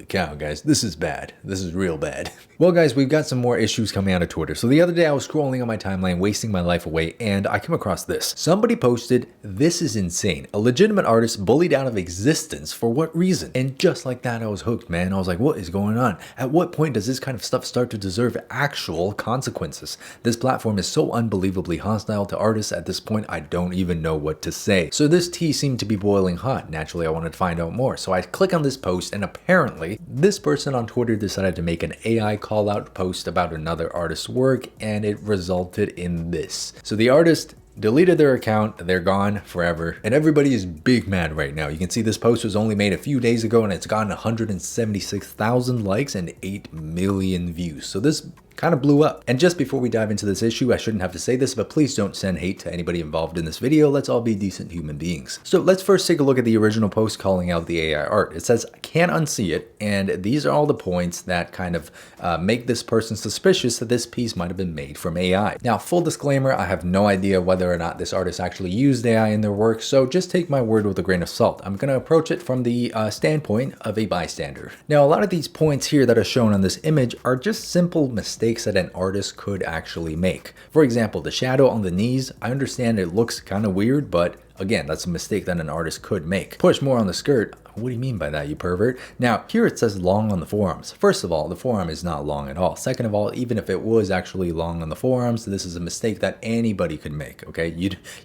cow, guys. This is bad. This is real bad. Well, guys, we've got some more issues coming out of Twitter. So the other day I was scrolling on my timeline, wasting my life away, and I came across this. Somebody posted, "This is insane. A legitimate artist bullied out of existence. For what reason?" And just like that, I was hooked, man. I was like, what is going on? At what point does this kind of stuff start to deserve actual consequences? This platform is so unbelievably hostile to artists at this point, I don't even know what to say. So this tea seemed to be boiling hot. Naturally, I wanted to find out more. So I click on this post, and apparently this person on Twitter decided to make an AI call out post about another artist's work, and it resulted in this. So the artist deleted their account, they're gone forever, and everybody is big mad right now. You can see this post was only made a few days ago, and it's gotten 176,000 likes and 8 million views. So this kind of blew up. And just before we dive into this issue, I shouldn't have to say this, but please don't send hate to anybody involved in this video. Let's all be decent human beings. So let's first take a look at the original post calling out the AI art. It says, "I can't unsee it," and these are all the points that kind of make this person suspicious that this piece might have been made from AI. Now, full disclaimer, I have no idea whether or not this artist actually used AI in their work, so just take my word with a grain of salt. I'm going to approach it from the standpoint of a bystander. Now, a lot of these points here that are shown on this image are just simple mistakes that an artist could actually make. For example, the shadow on the knees, I understand it looks kind of weird, but again, that's a mistake that an artist could make. Push more on the skirt. What do you mean by that, you pervert? Now, here it says long on the forearms. First of all, the forearm is not long at all. Second of all, even if it was actually long on the forearms, this is a mistake that anybody could make, okay?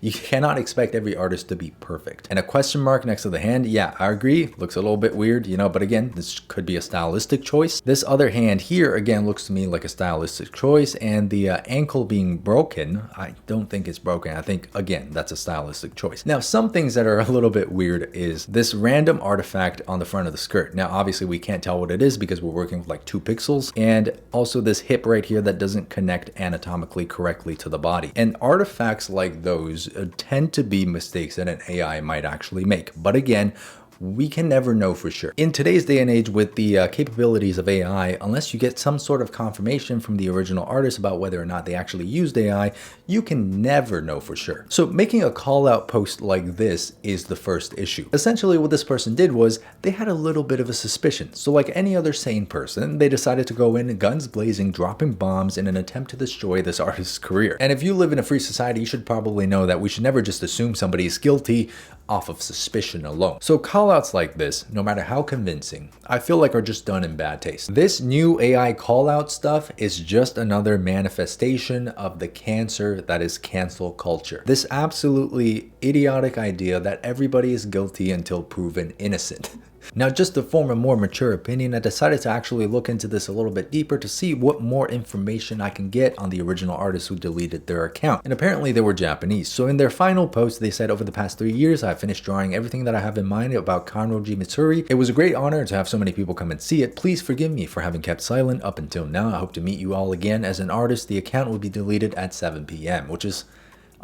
You cannot expect every artist to be perfect. And a question mark next to the hand, yeah, I agree. Looks a little bit weird, you know, but again, this could be a stylistic choice. This other hand here, again, looks to me like a stylistic choice, and the ankle being broken, I don't think it's broken. I think, again, that's a stylistic choice. Now, some things that are a little bit weird is this random artifact on the front of the skirt. Now, obviously we can't tell what it is because we're working with like 2 pixels, and also this hip right here that doesn't connect anatomically correctly to the body. And artifacts like those tend to be mistakes that an AI might actually make. But again, we can never know for sure. In today's day and age with the capabilities of AI, unless you get some sort of confirmation from the original artist about whether or not they actually used AI, you can never know for sure. So making a call out post like this is the first issue. Essentially what this person did was they had a little bit of a suspicion. So like any other sane person, they decided to go in guns blazing, dropping bombs in an attempt to destroy this artist's career. And if you live in a free society, you should probably know that we should never just assume somebody is guilty off of suspicion alone. So callouts like this, no matter how convincing, I feel like are just done in bad taste. This new AI callout stuff is just another manifestation of the cancer that is cancel culture. This absolutely idiotic idea that everybody is guilty until proven innocent. Now, just to form a more mature opinion, I decided to actually look into this a little bit deeper to see what more information I can get on the original artists who deleted their account. And apparently they were Japanese. So in their final post, they said, "Over the past 3 years, I finished drawing everything that I have in mind about Kanroji Mitsuri. It was a great honor to have so many people come and see it. Please forgive me for having kept silent up until now. I hope to meet you all again. As an artist, the account will be deleted at 7 p.m. which is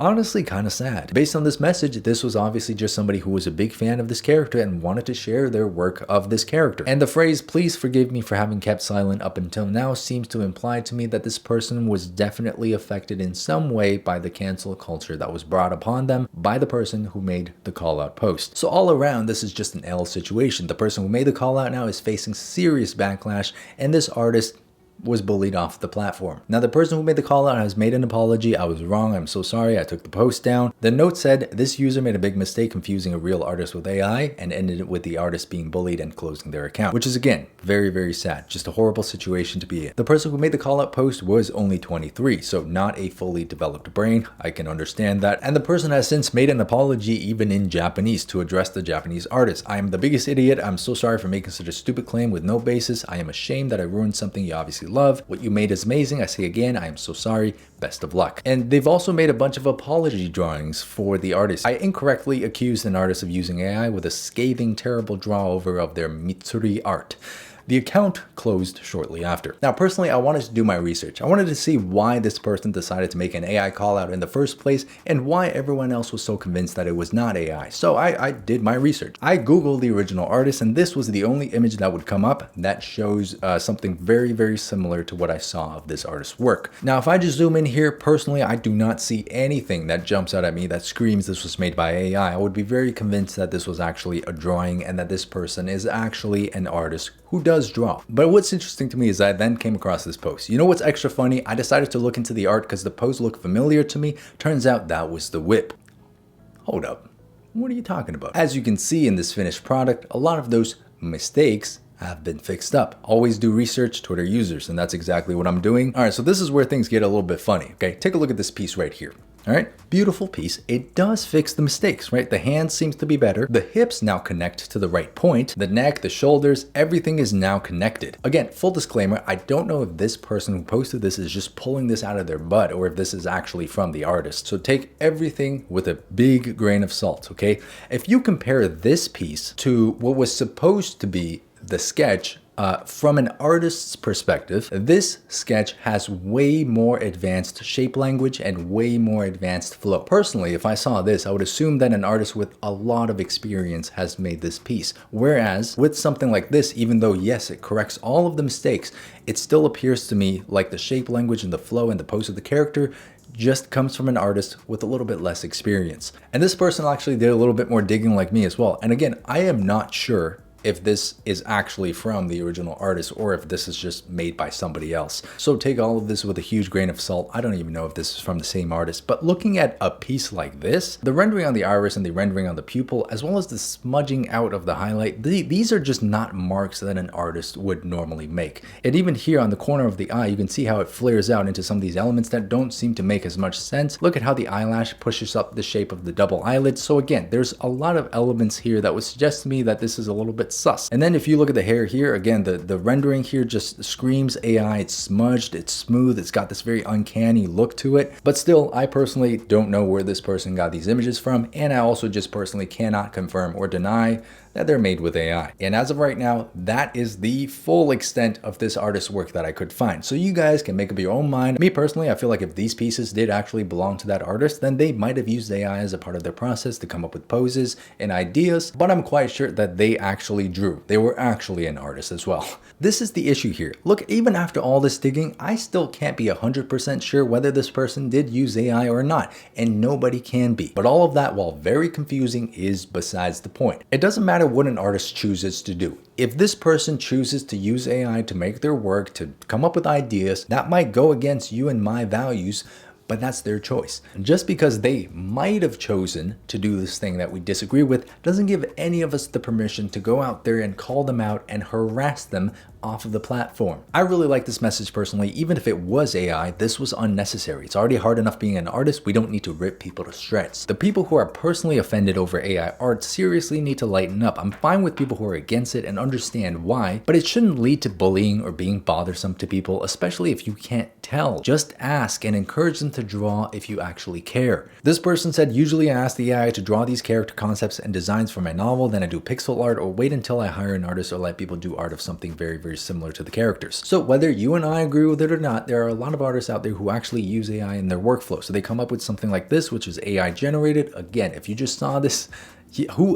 honestly kind of sad. Based on this message, this was obviously just somebody who was a big fan of this character and wanted to share their work of this character. And the phrase, "please forgive me for having kept silent up until now," seems to imply to me that this person was definitely affected in some way by the cancel culture that was brought upon them by the person who made the call out post. So all around, this is just an L situation. The person who made the call out now is facing serious backlash, and this artist was bullied off the platform. Now, the person who made the call out has made an apology. "I was wrong. I'm so sorry. I took the post down." The note said, "This user made a big mistake confusing a real artist with AI," and ended it with the artist being bullied and closing their account, which is again, very, very sad. Just a horrible situation to be in. The person who made the call out post was only 23, so not a fully developed brain. I can understand that. And the person has since made an apology even in Japanese to address the Japanese artist. "I am the biggest idiot. I'm so sorry for making such a stupid claim with no basis. I am ashamed that I ruined something you obviously love. What you made is amazing. I say again, I am so sorry. Best of luck." And they've also made a bunch of apology drawings for the artist. "I incorrectly accused an artist of using AI with a scathing, terrible draw over of their Mitsuri art." The account closed shortly after. Now, personally, I wanted to do my research. I wanted to see why this person decided to make an AI call out in the first place and why everyone else was so convinced that it was not AI. So I did my research. I Googled the original artist, and this was the only image that would come up that shows something very, very similar to what I saw of this artist's work. Now, if I just zoom in here, personally, I do not see anything that jumps out at me that screams this was made by AI. I would be very convinced that this was actually a drawing and that this person is actually an artist who does draw. But what's interesting to me is I then came across this post. You know what's extra funny? I decided to look into the art because the post looked familiar to me. Turns out that was the whip. Hold up. What are you talking about? As you can see in this finished product, a lot of those mistakes have been fixed up. Always do research, Twitter users, and that's exactly what I'm doing. All right, so this is where things get a little bit funny, okay? Take a look at this piece right here. All right, beautiful piece. It does fix the mistakes, right? The hand seems to be better. The hips now connect to the right point. The neck, the shoulders, everything is now connected. Again, full disclaimer, I don't know if this person who posted this is just pulling this out of their butt or if this is actually from the artist. So take everything with a big grain of salt, okay? If you compare this piece to what was supposed to be the sketch, from an artist's perspective, this sketch has way more advanced shape language and way more advanced flow. Personally, if I saw this, I would assume that an artist with a lot of experience has made this piece. Whereas with something like this, even though yes, it corrects all of the mistakes, it still appears to me like the shape language and the flow and the pose of the character just comes from an artist with a little bit less experience. And this person actually did a little bit more digging like me as well. And again, I am not sure if this is actually from the original artist or if this is just made by somebody else. So take all of this with a huge grain of salt. I don't even know if this is from the same artist, but looking at a piece like this, the rendering on the iris and the rendering on the pupil, as well as the smudging out of the highlight, these are just not marks that an artist would normally make. And even here on the corner of the eye, you can see how it flares out into some of these elements that don't seem to make as much sense. Look at how the eyelash pushes up the shape of the double eyelid. So again, there's a lot of elements here that would suggest to me that this is a little bit sus. And then if you look at the hair here, again, the rendering here just screams AI. It's smudged, it's smooth, it's got this very uncanny look to it. But still, I personally don't know where this person got these images from, and I also just personally cannot confirm or deny that they're made with AI. And as of right now, that is the full extent of this artist's work that I could find. So you guys can make up your own mind. Me personally, I feel like if these pieces did actually belong to that artist, then they might have used AI as a part of their process to come up with poses and ideas, but I'm quite sure that they actually drew. They were actually an artist as well. This is the issue here. Look, even after all this digging, I still can't be 100% sure whether this person did use AI or not, and nobody can be. But all of that, while very confusing, is besides the point. It doesn't matter what an artist chooses to do. If this person chooses to use AI to make their work, to come up with ideas, that might go against you and my values, but that's their choice. Just because they might have chosen to do this thing that we disagree with doesn't give any of us the permission to go out there and call them out and harass them off of the platform. I really like this message personally. Even if it was AI, this was unnecessary. It's already hard enough being an artist. We don't need to rip people to shreds. The people who are personally offended over AI art seriously need to lighten up. I'm fine with people who are against it and understand why, but it shouldn't lead to bullying or being bothersome to people, especially if you can't tell. Just ask and encourage them to draw if you actually care. This person said, usually I ask the AI to draw these character concepts and designs for my novel, then I do pixel art or wait until I hire an artist or let people do art of something very similar to the characters. So whether you and I agree with it or not, there are a lot of artists out there who actually use AI in their workflow. So they come up with something like this, which is AI generated. Again, if you just saw this,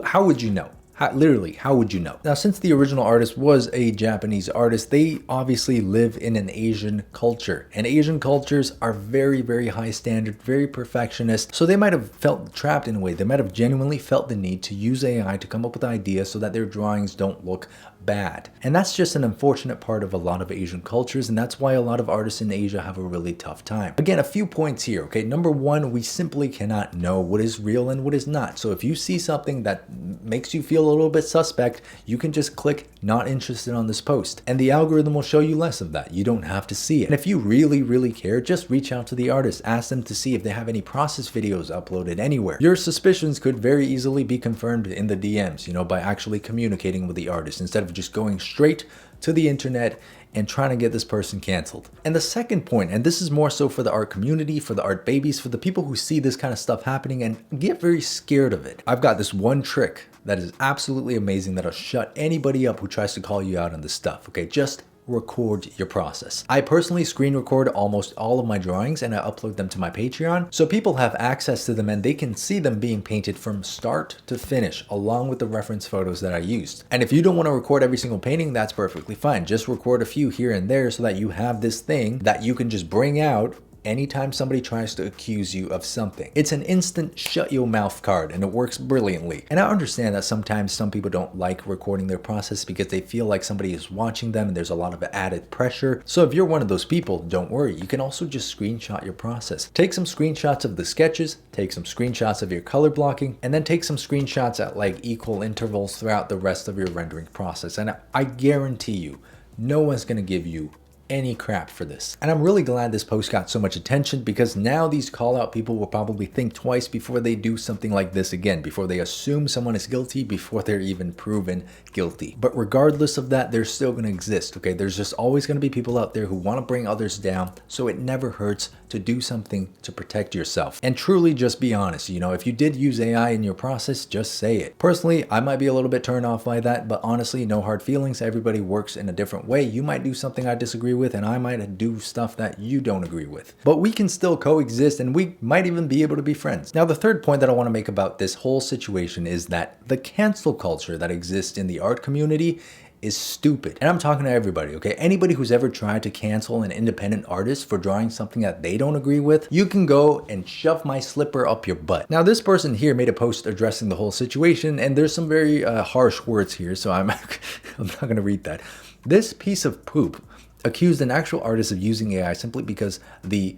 how would you know? Literally, how would you know? Now, since the original artist was a Japanese artist, they obviously live in an Asian culture. And Asian cultures are very high standard, very perfectionist. So they might have felt trapped in a way. They might have genuinely felt the need to use AI to come up with ideas so that their drawings don't look bad. And that's just an unfortunate part of a lot of Asian cultures, and that's why a lot of artists in Asia have a really tough time. Again, a few points here, okay? Number one, we simply cannot know what is real and what is not. So if you see something that makes you feel a little bit suspect, you can just click not interested on this post, and the algorithm will show you less of that. You don't have to see it. And if you really care, just reach out to the artist, ask them to see if they have any process videos uploaded anywhere. Your suspicions could very easily be confirmed in the DMs, by actually communicating with the artist instead of just going straight to the internet and trying to get this person canceled. And the second point, and this is more so for the art community, for the art babies, for the people who see this kind of stuff happening and get very scared of it. I've got this one trick that is absolutely amazing that'll shut anybody up who tries to call you out on this stuff, okay? Just record your process. I personally screen record almost all of my drawings and I upload them to my Patreon so people have access to them and they can see them being painted from start to finish along with the reference photos that I used. And if you don't want to record every single painting, that's perfectly fine. Just record a few here and there so that you have this thing that you can just bring out anytime somebody tries to accuse you of something. It's an instant shut your mouth card, and it works brilliantly. And I understand that sometimes some people don't like recording their process because they feel like somebody is watching them and there's a lot of added pressure. So if you're one of those people, don't worry. You can also just screenshot your process. Take some screenshots of the sketches, take some screenshots of your color blocking, and then take some screenshots at like equal intervals throughout the rest of your rendering process. And I guarantee you, no one's going to give you any crap for this. And I'm really glad this post got so much attention, because now these call out people will probably think twice before they do something like this again, before they assume someone is guilty before they're even proven guilty. But regardless of that, they're still going to exist, okay? There's just always going to be people out there who want to bring others down, so it never hurts to do something to protect yourself. And truly just be honest, you know, if you did use AI in your process, just say it. Personally, I might be a little bit turned off by that, but honestly, no hard feelings. Everybody works in a different way. You might do something I disagree with, and I might do stuff that you don't agree with. But we can still coexist, and we might even be able to be friends. Now, the third point that I want to make about this whole situation is that the cancel culture that exists in the art community is stupid. And I'm talking to everybody, okay? Anybody who's ever tried to cancel an independent artist for drawing something that they don't agree with, you can go and shove my slipper up your butt. Now, this person here made a post addressing the whole situation, and there's some very harsh words here, so I'm not gonna read that. This piece of poop accused an actual artist of using AI simply because the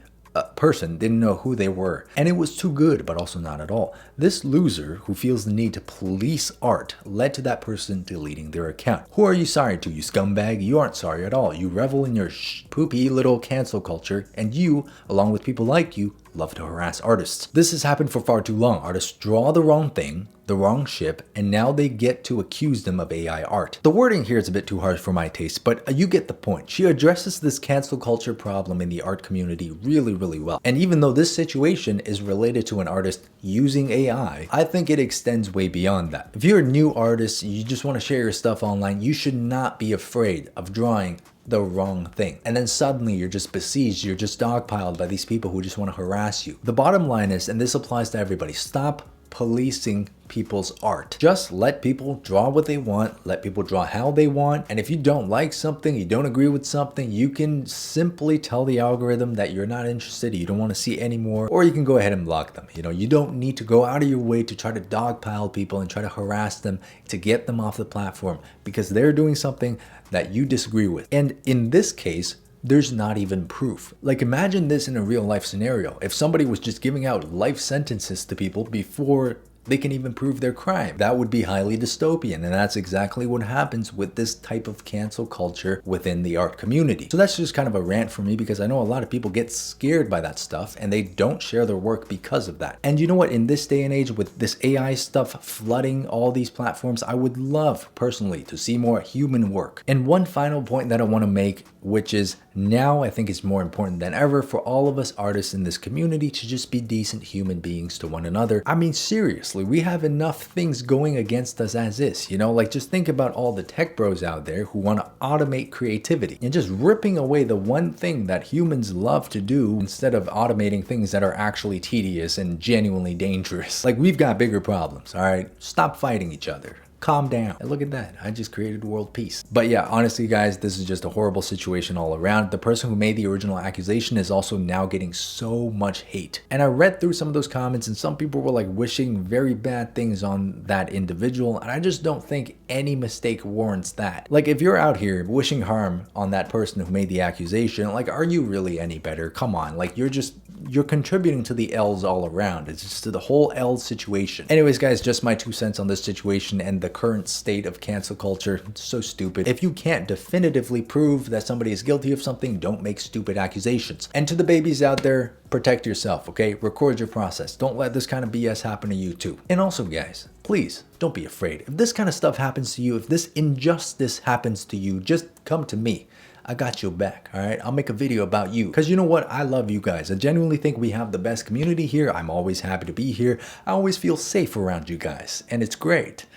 person didn't know who they were, and it was too good, but also not at all. This loser who feels the need to police art led to that person deleting their account. Who are you sorry to, you scumbag? You aren't sorry at all. You revel in your poopy little cancel culture, and you, along with people like you, love to harass artists. This has happened for far too long. Artists draw the wrong thing, the wrong ship, and now they get to accuse them of AI art. The wording here is a bit too harsh for my taste, but you get the point. She addresses this cancel culture problem in the art community really well. And even though this situation is related to an artist using AI, I think it extends way beyond that. If you're a new artist, you just want to share your stuff online, you should not be afraid of drawing the wrong thing. And then suddenly you're just besieged, you're just dogpiled by these people who just want to harass you. The bottom line is, and this applies to everybody, stop policing people's art. Just let people draw what they want, let people draw how they want, and if you don't like something, you don't agree with something, you can simply tell the algorithm that you're not interested, you don't want to see anymore, or you can go ahead and block them. You know, you don't need to go out of your way to try to dogpile people and try to harass them to get them off the platform because they're doing something that you disagree with. And in this case, there's not even proof. Like, imagine this in a real life scenario. If somebody was just giving out life sentences to people before they can even prove their crime, that would be highly dystopian, and that's exactly what happens with this type of cancel culture within the art community. So that's just kind of a rant for me, because I know a lot of people get scared by that stuff and they don't share their work because of that. And you know what, in this day and age with this AI stuff flooding all these platforms, I would love personally to see more human work. And one final point that I want to make, which is now I think it's more important than ever for all of us artists in this community to just be decent human beings to one another. I mean, seriously, we have enough things going against us as is, you know, like just think about all the tech bros out there who want to automate creativity and just ripping away the one thing that humans love to do instead of automating things that are actually tedious and genuinely dangerous. Like, we've got bigger problems, all right? Stop fighting each other. Calm down. And look at that. I just created world peace. But yeah, honestly, guys, this is just a horrible situation all around. The person who made the original accusation is also now getting so much hate. And I read through some of those comments, and some people were like wishing very bad things on that individual. And I just don't think any mistake warrants that. Like, if you're out here wishing harm on that person who made the accusation, like, are you really any better? Come on. Like, you're contributing to the L's all around. It's just to the whole L situation. Anyways, guys, just my 2 cents on this situation and the current state of cancel culture. It's so stupid. If you can't definitively prove that somebody is guilty of something, don't make stupid accusations. And to the babies out there, protect yourself, okay? Record your process. Don't let this kind of BS happen to you too. And also, guys, please don't be afraid. If this kind of stuff happens to you, if this injustice happens to you, just come to me. I got your back, all right? I'll make a video about you. Because you know what? I love you guys. I genuinely think we have the best community here. I'm always happy to be here. I always feel safe around you guys, and it's great.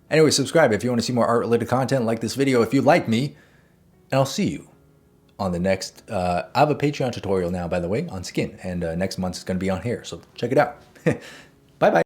Anyway, subscribe if you want to see more art-related content like this video if you like me, and I'll see you on the next, I have a Patreon tutorial now, by the way, on skin, and next month it's going to be on hair, so check it out. Bye-bye.